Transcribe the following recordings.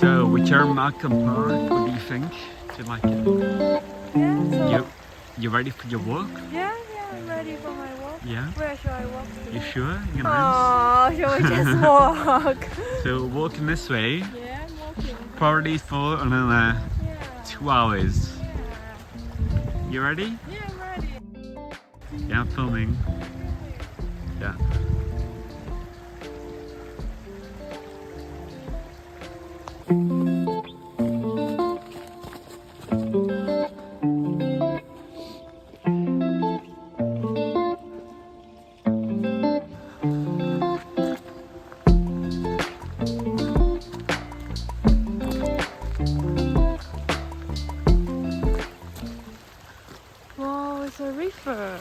So, which are Margam Park? What do you think? Do you like it? Yeah, You ready for your walk? yeah, I'm ready for my walk. Yeah? Where should I walk to? You sure? You know? Oh, shall we just walk? So, walking this way, Yeah, I'm walking. probably for another Yeah. 2 hours. Yeah. You ready? Yeah, I'm ready. Yeah, I'm filming. Yeah. Wow, it's a river.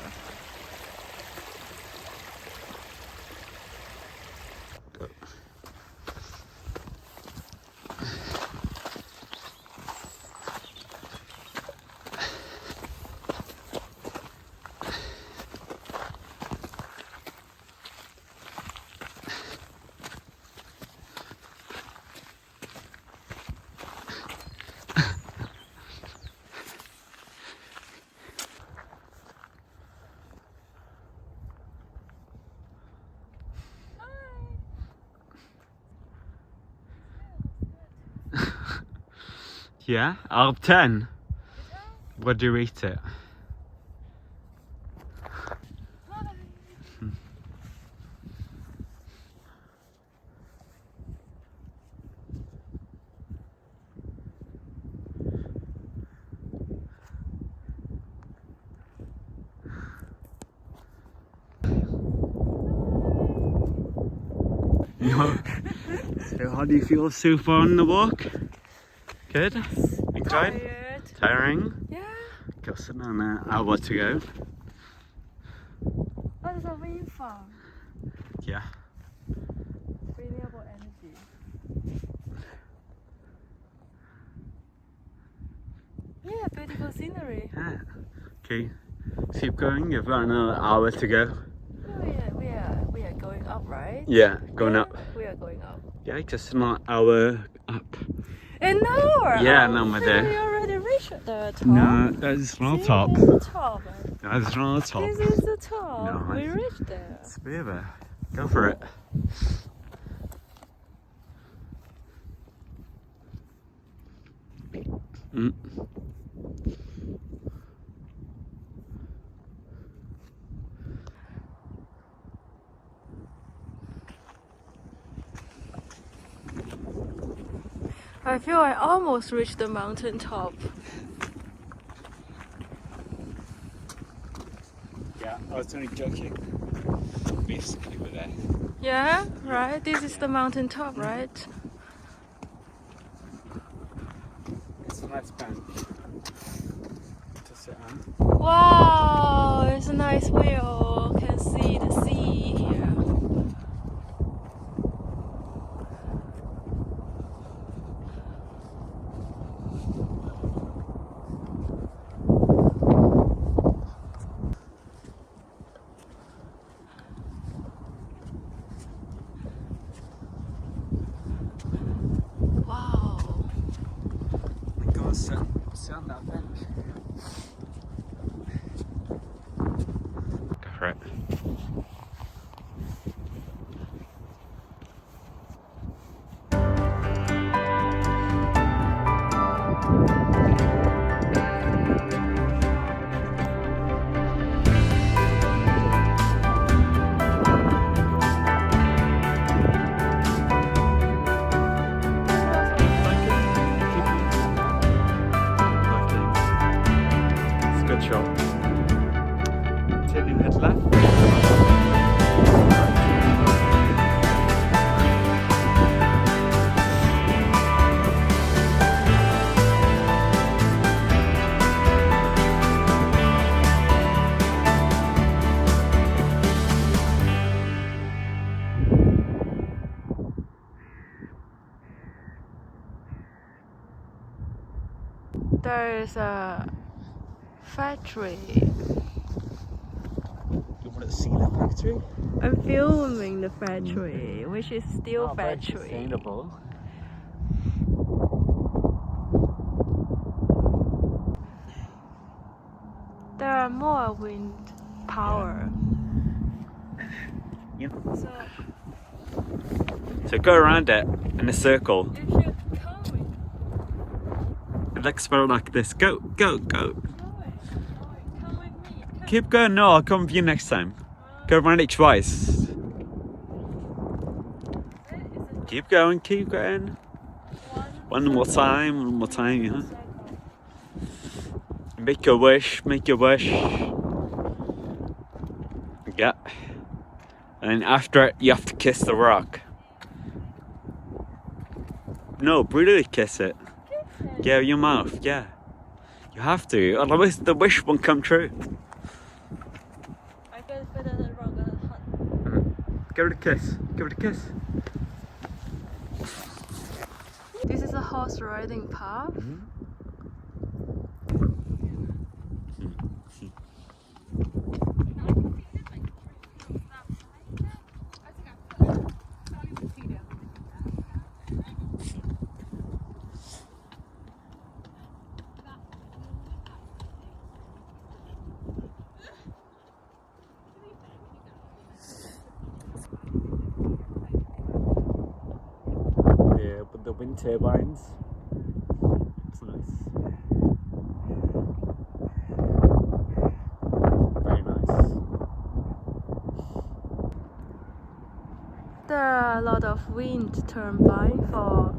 Yeah? Out of 10? What do you rate it? So how do you feel so far on the walk? Good? Enjoyed? Tired. Tiring? Yeah. Got another hour to go. What is a wind farm? Yeah. Renewable Energy. Yeah, beautiful scenery. Yeah. Okay. Keep going, you've got another hour to go. We are going up, right? Yeah, going up. We are going up. Yeah, just another hour up. An hour? Yeah, oh, no, my we dear. already reached the top. No, that's not See, top. This is the top. That's not top. This is the top. No, we it's- reached there. It's a bit of a... Go for it. Mm. I feel I almost reached the mountain top. Yeah, I was only joking. Basically, we're there. Yeah, right? This is the mountain top, right? It's a nice bench to sit on. Wow, it's a nice view. Can see the sea here. Wow. Go and sit on that bench. Go for it. Good shot. Turning head left. There's a factory. You want to see the factory? I'm filming the factory, which is still Oh, very factory. sustainable. of wind power. Yeah. So So go around it in a circle. if you come with, It looks about like this. Go, go, go. come with me. Come. Keep going. No, I'll come with you next time. Go around it twice. Keep going, keep going. One more time, yeah. Make your wish, make your wish. Yeah. And after it, you have to kiss the rock. No, brutally kiss it. Yeah, with your mouth, yeah. You have to, otherwise the wish won't come true. I feel better than rock gonna hurt. Give it a kiss, give it a kiss. This is a horse riding path. Yeah, but the wind turbines. It's nice. Very nice. There are a lot of wind turbine for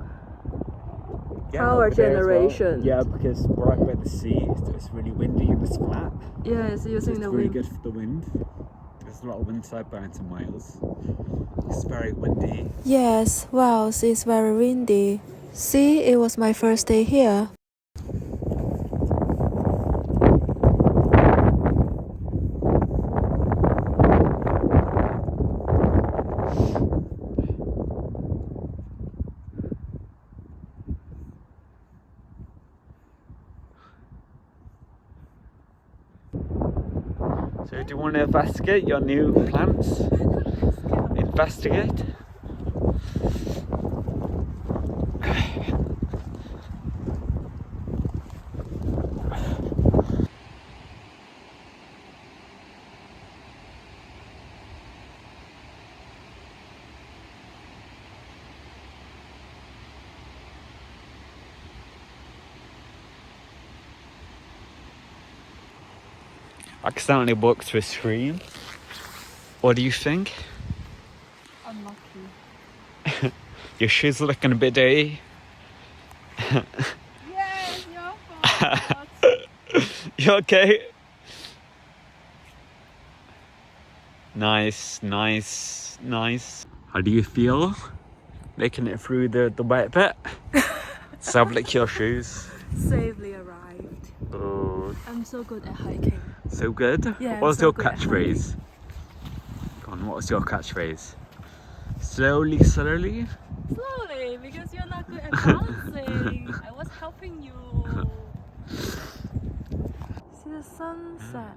Yeah, power over there as well. generation. Yeah, because we're right by the sea, so it's really windy and it's flat. Yes, So using it's the really wind. good for the wind. There's a lot of wind turbines in Wales. It's very windy. Yes, Wales is very windy. See, it was my first day here. So do you want to investigate your new plants? Investigate? Accidentally walked through a stream. What do you think? Unlucky. Your shoes are looking a bit dirty. Yes, your fault. You okay? Nice, nice, nice. How do you feel? Making it through the wet bit? Let's have a look at your shoes. Safely arrived. Oh, I'm so good at hiking. so good. Yeah, I'm What was so your good at catchphrase? Go on, what was your catchphrase? Slowly, slowly? Slowly, because you're not good at balancing. I was helping you. See the sunset.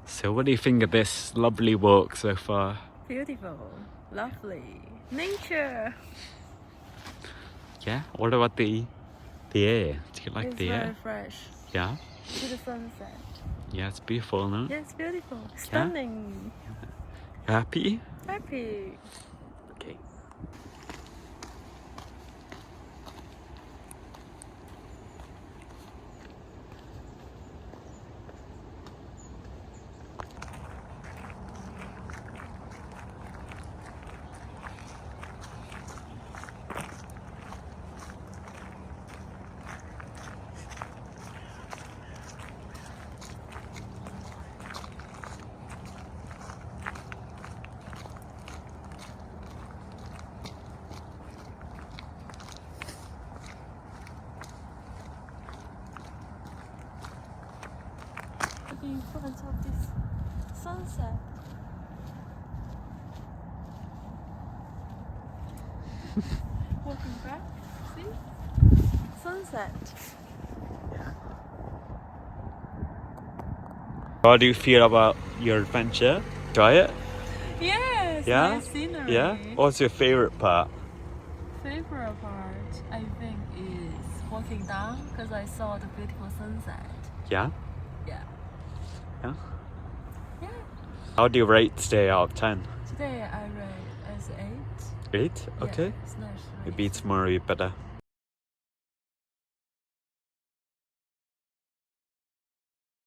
So what do you think of this lovely walk so far? Beautiful, lovely, nature. Yeah? What about the air? Do you like It's the very air? fresh. Yeah? See the sunset. Yeah, it's beautiful, no? Yeah, it's beautiful, stunning. You happy? Happy. Okay. in front of this sunset. Walking back, see? Sunset. How do you feel about your adventure? Enjoy it? Yes, Yeah? nice scenery. Yeah? What's your favorite part? Favorite part, I think, is walking down because I saw the beautiful sunset. Yeah? Yeah. Yeah? Yeah. How do you rate today out of 10? Today I read as 8. 8? Okay. Yeah, it's nice. Maybe tomorrow will be better.